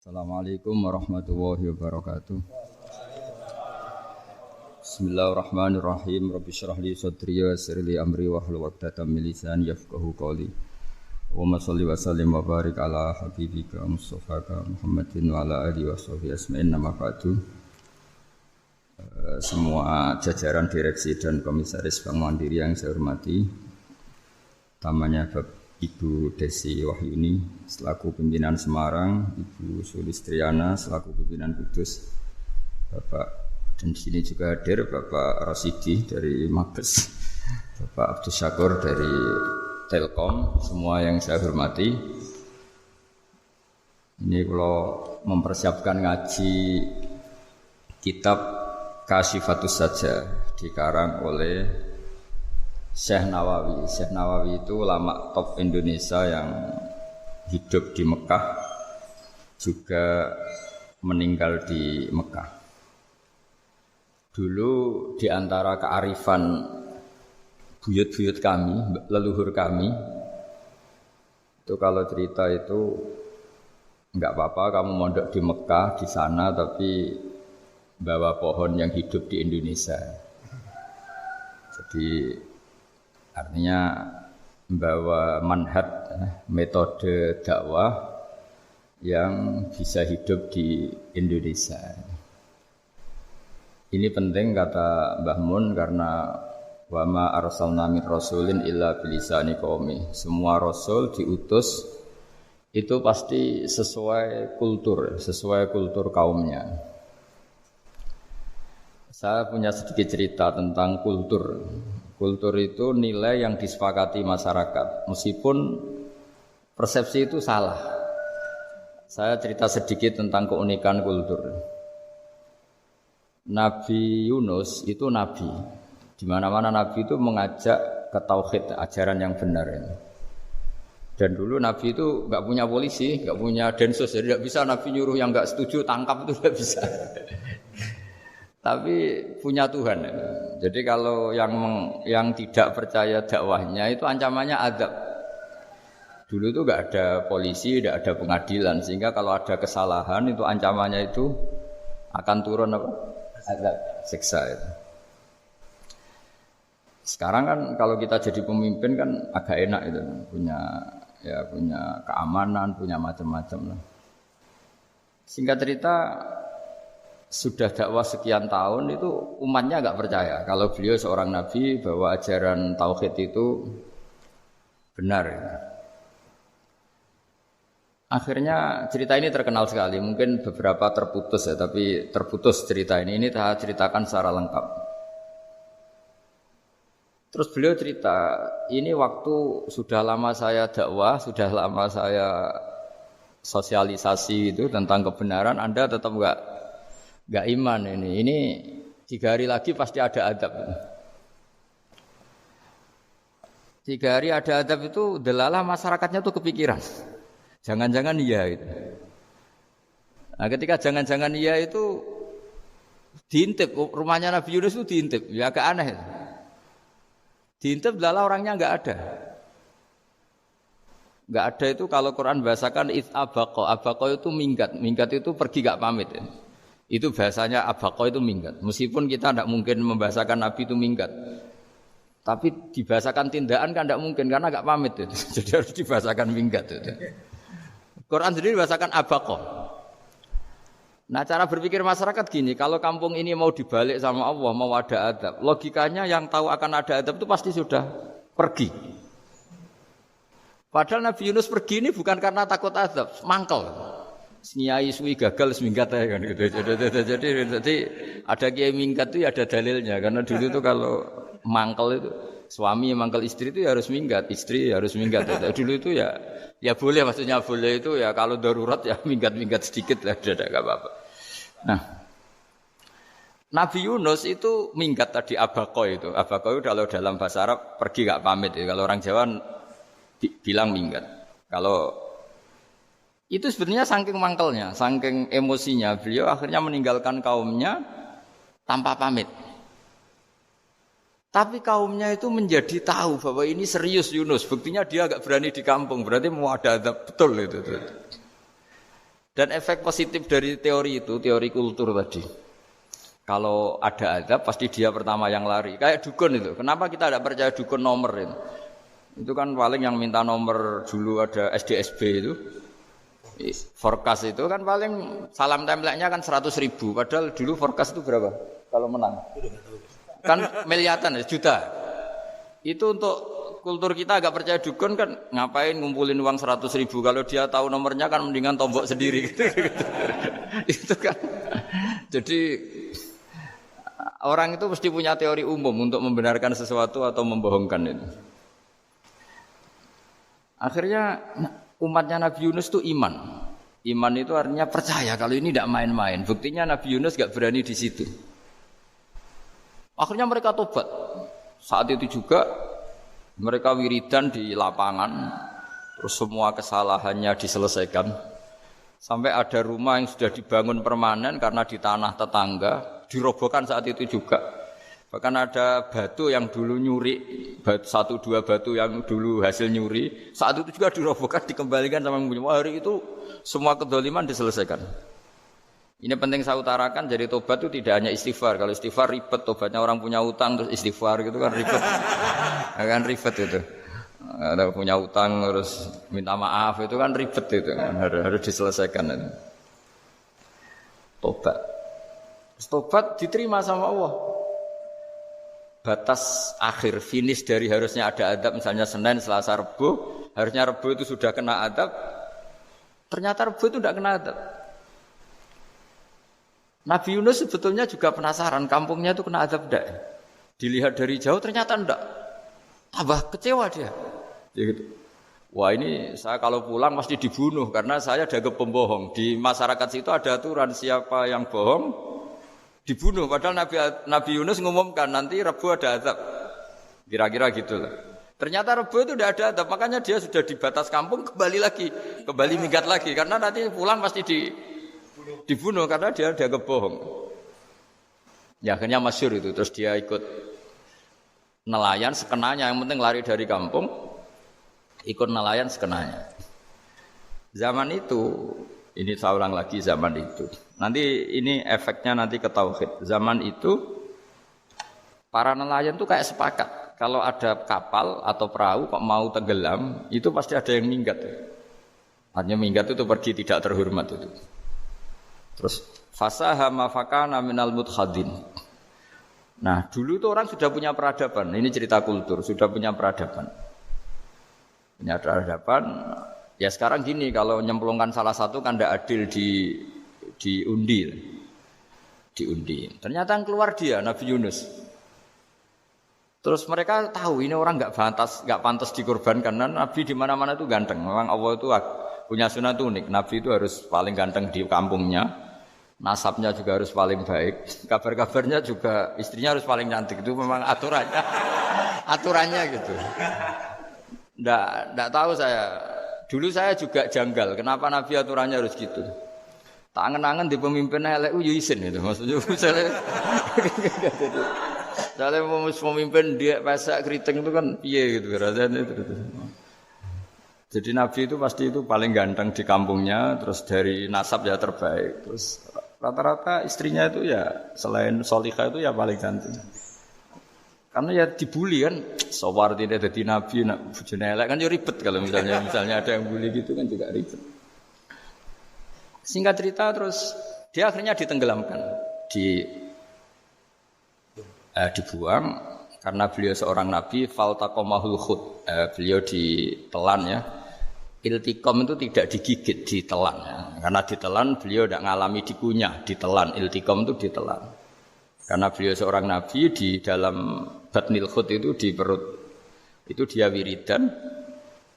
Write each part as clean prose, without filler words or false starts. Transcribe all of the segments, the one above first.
Assalamualaikum warahmatullahi wabarakatuh. Bismillahirrahmanirrahim. Rabbi shrah li sadri wa yassir li amri wahlul 'uqdatam min lisani yafqahu qawli. Allahumma shalli wa sallim wa barik ala habibika Mustafaka Muhammadin wa ala alihi wa sahbihi asma'in nama ba'du. Semua jajaran direksi dan komisaris Bank Mandiri yang saya hormati, utamanya Ibu Desi Wahyuni selaku pimpinan Semarang, Ibu Sulistriana selaku pimpinan Kudus, Bapak dan di sini juga hadir Bapak Rasidi dari Mabes, Bapak Abdus Syakur dari Telkom, semua yang saya hormati. Ini kalau mempersiapkan ngaji kitab Kasyifatus Saja dikarang oleh Syekh Nawawi. Syekh Nawawi itu ulama top Indonesia yang hidup di Mekah, juga meninggal di Mekah. Dulu di antara kearifan buyut-buyut kami, leluhur kami, itu kalau cerita itu enggak apa-apa kamu mondok di Mekah di sana, tapi bawa pohon yang hidup di Indonesia. Jadi artinya membawa manhaj, metode dakwah yang bisa hidup di Indonesia. Ini penting kata Mbah Mun karena wa ma arsalna min rasulin illa bilisani qaumi. Semua rasul diutus itu pasti sesuai kultur kaumnya. Saya punya sedikit cerita tentang kultur. Kultur itu nilai yang disepakati masyarakat, meskipun persepsi itu salah. Saya cerita sedikit tentang keunikan kultur. Nabi Yunus itu nabi. Di mana-mana nabi itu mengajak ke tauhid, ajaran yang benar ini. Dan dulu nabi itu enggak punya polisi, enggak punya densus, jadi enggak bisa nabi nyuruh yang enggak setuju tangkap, itu enggak bisa. Tapi punya Tuhan. Jadi kalau yang tidak percaya dakwahnya itu ancamannya azab. Dulu itu enggak ada polisi, enggak ada pengadilan, sehingga kalau ada kesalahan itu ancamannya itu akan turun apa? Azab, siksa itu. Sekarang kan kalau kita jadi pemimpin kan agak enak itu, punya keamanan, punya macam-macam lah. Singkat cerita, sudah dakwah sekian tahun itu umatnya enggak percaya kalau beliau seorang nabi, bahwa ajaran tauhid itu benar. Akhirnya cerita ini terkenal sekali, mungkin beberapa terputus ya, tapi terputus cerita ini saya ceritakan secara lengkap. Terus beliau cerita, ini waktu sudah lama saya dakwah, sudah lama saya sosialisasi itu tentang kebenaran, Anda tetap enggak iman ini. Ini 3 hari lagi pasti ada adab. 3 hari ada adab itu delalah masyarakatnya tuh kepikiran. Jangan-jangan iya itu. Nah, ketika jangan-jangan iya itu diintip, rumahnya Nabi Yunus itu diintip. Ya agak aneh. Diintip delalah orangnya enggak ada. Enggak ada itu kalau Quran bahasakan abaqa itu minggat. Minggat itu pergi enggak pamit ya. Itu bahasanya abaqa itu minggat. Meskipun kita tidak mungkin membahasakan Nabi itu minggat, tapi dibahasakan tindakan kan tidak mungkin karena agak pamit itu. Jadi harus dibahasakan minggat itu. Quran sendiri dibahasakan abaqa. Nah, cara berpikir masyarakat gini, kalau kampung ini mau dibalik sama Allah, mau ada adab, logikanya yang tahu akan ada adab itu pasti sudah pergi. Padahal Nabi Yunus pergi ini bukan karena takut adab, mangkel. Nyai suwi gagal seminggat ya kan gitu. Jadi ada kiai minggat itu ya ada dalilnya, karena dulu itu kalau mangkel itu suami mangkel istri itu ya harus minggat, istri harus minggat. Dulu itu ya boleh, maksudnya boleh itu ya kalau darurat ya minggat sedikit lah, tidak apa-apa. Nah, Nabi Yunus itu minggat tadi abaqa itu. Abaqa itu kalau dalam bahasa Arab pergi enggak pamit ya. Kalau orang Jawa bilang minggat. Kalau itu sebenarnya saking mangkelnya, saking emosinya, beliau akhirnya meninggalkan kaumnya tanpa pamit. Tapi kaumnya itu menjadi tahu bahwa ini serius Yunus. Buktinya dia agak berani di kampung, berarti mau ada adab betul itu. Dan efek positif dari teori itu, teori kultur tadi. Kalau ada azab pasti dia pertama yang lari. Kayak dukun itu. Kenapa kita tidak percaya dukun nomor itu? Itu kan paling yang minta nomor dulu ada SDSB itu. Forecast itu kan paling salam template-nya kan 100.000. Padahal dulu forecast itu berapa? Kalau menang. Kan miliaran, juta. Itu untuk kultur kita agak percaya dukun kan ngapain ngumpulin uang 100.000 kalau dia tahu nomornya kan mendingan tombok sendiri gitu. Itu kan. Jadi orang itu mesti punya teori umum untuk membenarkan sesuatu atau membohongkan itu. Akhirnya umatnya Nabi Yunus itu iman. Iman itu artinya percaya kalau ini tidak main-main. Buktinya Nabi Yunus gak berani di situ. Akhirnya mereka tobat. Saat itu juga mereka wiridan di lapangan. Terus semua kesalahannya diselesaikan. Sampai ada rumah yang sudah dibangun permanen karena di tanah tetangga. Dirobohkan saat itu juga. Bahkan ada batu yang dulu nyuri, 1-2 batu yang dulu hasil nyuri, saat itu juga dirobohkan, dikembalikan sama yang punya. Hari itu semua kedoliman diselesaikan. Ini penting saya utarakan, jadi tobat itu tidak hanya istighfar. Kalau istighfar ribet, tobatnya orang punya utang terus istighfar gitu kan ribet. Kan ribet itu. Ada punya utang terus minta maaf itu kan ribet itu kan. Harus diselesaikan itu. Tobat diterima sama Allah. Batas akhir finish dari harusnya ada adab misalnya Senin, Selasa, Rebu, harusnya Rebu itu sudah kena adab, ternyata Rebu itu tidak kena adab. Nabi Yunus sebetulnya juga penasaran kampungnya itu kena adab tidak? Dilihat dari jauh ternyata tidak. Tambah kecewa dia. Gitu. Wah ini saya kalau pulang pasti dibunuh karena saya dianggap pembohong. Di masyarakat situ ada aturan siapa yang bohong dibunuh, padahal Nabi Yunus ngumumkan nanti Rebu ada azab. Kira-kira gitu lah. Ternyata Rebu itu tidak ada azab, makanya dia sudah di batas kampung kembali minggat lagi karena nanti pulang pasti dibunuh karena dia dianggap bohong. Ya akhirnya masyhur itu, terus dia ikut nelayan sekenanya, yang penting lari dari kampung, ikut nelayan sekenanya. Zaman itu, ini saya ulang lagi zaman itu. Nanti ini efeknya nanti ke tauhid. Zaman itu para nelayan tuh kayak sepakat. Kalau ada kapal atau perahu kok mau tenggelam, itu pasti ada yang minggat. Artinya minggat itu pergi tidak terhormat itu. Terus fasahama fakana minal mudkhadin. Nah, dulu itu orang sudah punya peradaban. Ini cerita kultur, sudah punya peradaban. Punya peradaban. Ya sekarang gini, kalau nyemplungkan salah satu kan tidak adil diundi. Ternyata yang keluar dia Nabi Yunus. Terus mereka tahu ini orang enggak pantas dikorbankan karena Nabi di mana-mana itu ganteng. Memang Allah itu punya sunat unik. Nabi itu harus paling ganteng di kampungnya. Nasabnya juga harus paling baik. Kabar-kabarnya juga istrinya harus paling cantik. Itu memang aturannya. Aturannya gitu. Enggak tahu saya. Dulu saya juga janggal. Kenapa Nabi aturannya harus gitu? Tak angen-angen di pemimpin elek yo isin itu maksudnya misalnya pemimpin dia pasak keriting itu kan piye gitu rasanya itu. Jadi Nabi itu pasti itu paling ganteng di kampungnya, terus dari nasab ya terbaik, terus rata-rata istrinya itu ya selain solihah itu ya paling cantik. Karena ya dibully kan, sawar tidak jadi Nabi, bojone elek kan yo ribet kalau misalnya ada yang bully gitu kan juga ribet. Singkat cerita terus dia akhirnya ditenggelamkan, dibuang karena beliau seorang nabi faltaqamahul khut, beliau ditelan ya. Iltiqam itu tidak digigit, ditelan ya. Karena ditelan beliau tidak mengalami dikunyah, ditelan. Iltiqam itu ditelan. Karena beliau seorang nabi di dalam batnil khut itu di perut itu dia wiridan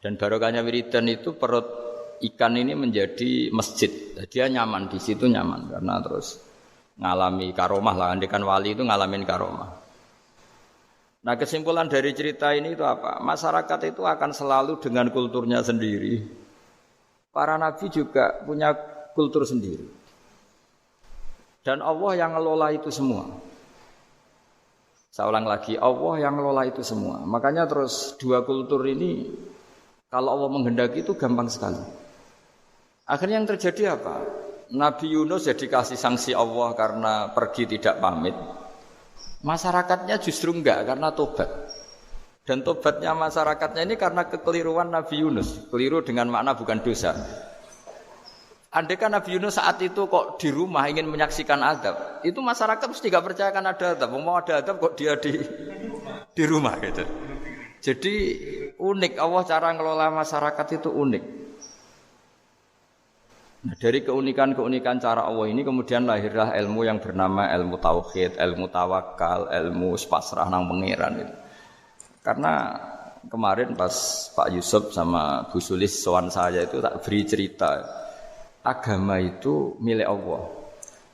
dan barokahnya wiridan itu perut ikan ini menjadi masjid. Dia nyaman di situ nyaman karena terus ngalami karomah lah. Andekan wali itu ngalamin karomah. Nah kesimpulan dari cerita ini itu apa? Masyarakat itu akan selalu dengan kulturnya sendiri. Para nabi juga punya kultur sendiri. Dan Allah yang ngelola itu semua. Saya ulang lagi, Allah yang ngelola itu semua. Makanya terus dua kultur ini kalau Allah menghendaki itu gampang sekali. Akhirnya yang terjadi apa? Nabi Yunus jadi kasih sanksi Allah karena pergi tidak pamit. Masyarakatnya justru enggak karena tobat. Dan tobatnya masyarakatnya ini karena kekeliruan Nabi Yunus. Keliru dengan makna bukan dosa. Andai kan Nabi Yunus saat itu kok di rumah ingin menyaksikan azab, itu masyarakat mesti tidak percaya akan ada azab. Mau ada azab kok dia di rumah gitu. Jadi unik, Allah cara ngelola masyarakat itu unik. Nah, dari keunikan-keunikan cara Allah ini kemudian lahirlah ilmu yang bernama ilmu tauhid, ilmu tawakal, ilmu pasrah nang pangeran itu. Karena kemarin pas Pak Yusuf sama Bu Sulis sowan saya itu tak beri cerita. Agama itu milik Allah.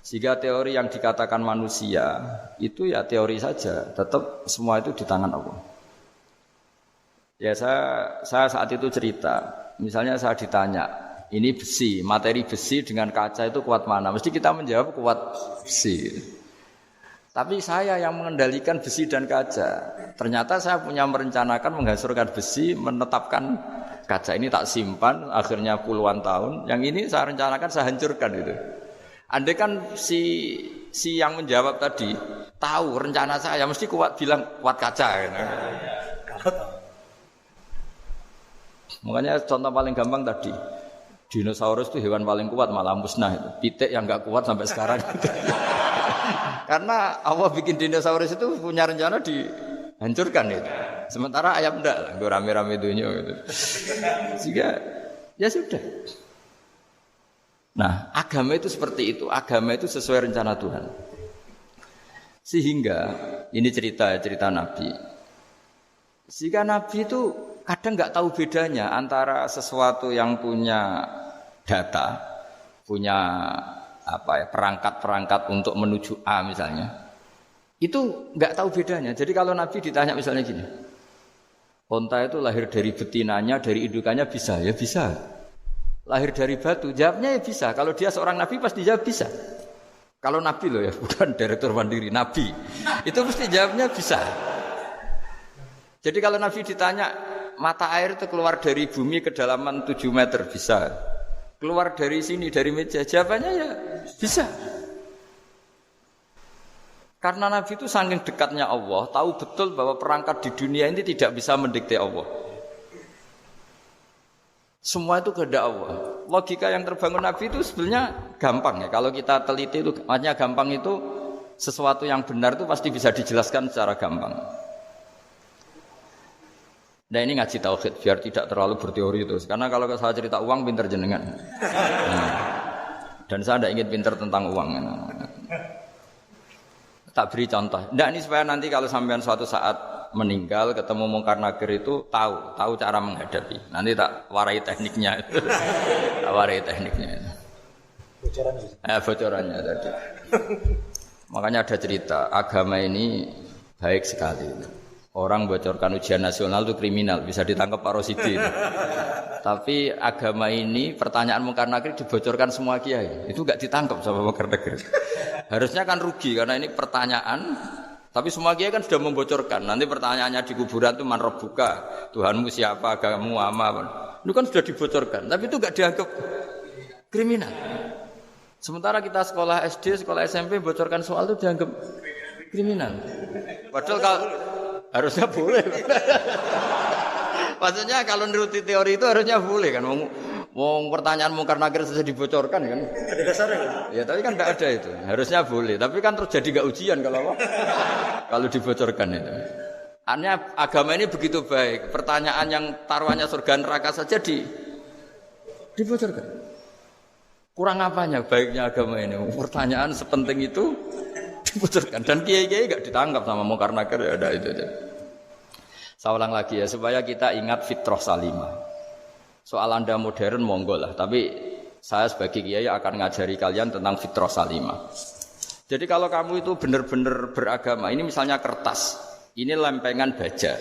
Sehingga teori yang dikatakan manusia itu ya teori saja, tetap semua itu di tangan Allah. Ya saya saat itu cerita, misalnya saya ditanya, ini besi, materi besi dengan kaca itu kuat mana? Mesti kita menjawab kuat besi. Tapi saya yang mengendalikan besi dan kaca. Ternyata saya punya merencanakan menghancurkan besi, menetapkan kaca ini tak simpan, akhirnya puluhan tahun. Yang ini saya rencanakan saya hancurkan itu. Andai kan si yang menjawab tadi tahu rencana saya, mesti kuat bilang kuat kaca. Gitu. Makanya contoh paling gampang tadi, dinosaurus itu hewan paling kuat malah musnah itu. Pitik yang nggak kuat sampai sekarang. Karena Allah bikin dinosaurus itu punya rencana dihancurkan itu. Sementara ayam enggak lah, gue rame-rame dunia gitu. Sehingga ya sudah. Nah, agama itu seperti itu. Agama itu sesuai rencana Tuhan. Sehingga ini cerita Nabi. Sehingga Nabi itu kadang enggak tahu bedanya antara sesuatu yang punya data, punya perangkat-perangkat untuk menuju A misalnya. Itu enggak tahu bedanya. Jadi kalau Nabi ditanya misalnya gini, onta itu lahir dari betinanya, dari indukannya bisa? Ya bisa. Lahir dari batu? Jawabnya ya bisa. Kalau dia seorang Nabi pasti jawab bisa. Kalau Nabi loh ya, bukan direktur mandiri, Nabi. Itu mesti jawabnya bisa. Jadi kalau Nabi ditanya, mata air itu keluar dari bumi kedalaman 7 meter, bisa. Keluar dari sini, dari meja, jawabannya ya bisa. Karena Nabi itu saking dekatnya Allah, tahu betul bahwa perangkat di dunia ini tidak bisa mendikte Allah. Semua itu kehendak Allah. Logika yang terbangun Nabi itu sebenarnya gampang ya. Kalau kita teliti itu, makanya gampang itu sesuatu yang benar itu pasti bisa dijelaskan secara gampang. Nah ini ngaji tauhid biar tidak terlalu berteori terus. Karena kalau saya cerita uang pinter jenengan. Dan saya tidak ingin pinter tentang uang. Tak beri contoh. Ndak ini supaya nanti kalau sampean suatu saat meninggal ketemu mungkar nakir itu tahu cara menghadapi. Nanti tak warai tekniknya. Tak warai tekniknya. Bocorannya. Bocorannya tadi. Makanya ada cerita agama ini baik sekali. Orang bocorkan ujian nasional itu kriminal, bisa ditangkap Pak Rosidi. Tapi agama ini pertanyaan mungkar nakir dibocorkan semua kiai. Itu enggak ditangkap sama mungkar nakir. Harusnya kan rugi karena ini pertanyaan, tapi semua kiai kan sudah membocorkan. Nanti pertanyaannya di kuburan itu man rabbuka, Tuhanmu siapa, agamamu apa. Itu kan sudah dibocorkan, tapi itu enggak dianggap kriminal. Sementara kita sekolah SD, sekolah SMP bocorkan soal itu dianggap kriminal. Padahal kalau harusnya boleh. Maksudnya kalau menuruti teori itu harusnya boleh kan. Mau pertanyaan mungkar nakir saja dibocorkan kan. Ada dasarnya kan? Ya tapi kan tidak ada itu. Harusnya boleh. Tapi kan terus jadi nggak ujian kalau dibocorkan itu. Aneh agama ini begitu baik. Pertanyaan yang taruhannya surga neraka saja dibocorkan. Kurang apanya baiknya agama ini? Pertanyaan sepenting itu dibocorkan. Dan kiai-kiai nggak ditangkap sama mungkar nakir ya ada itu. Saya ulang lagi ya supaya kita ingat fitrah salimah. Soal Anda modern monggo lah, tapi saya sebagai kiai akan ngajari kalian tentang fitrah salimah. Jadi kalau kamu itu benar-benar beragama, ini misalnya kertas, ini lempengan baja.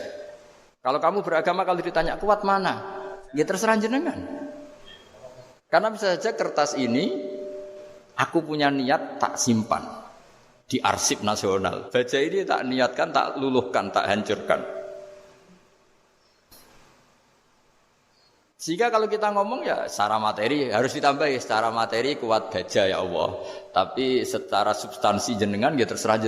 Kalau kamu beragama kalau ditanya kuat mana? Ya terserah jenengan. Karena bisa saja kertas ini aku punya niat tak simpan di arsip nasional. Baja ini tak niatkan, tak luluhkan, tak hancurkan. Sehingga kalau kita ngomong ya secara materi harus ditambahi secara materi kuat gajah ya Allah. Tapi secara substansi jenengan ya terserah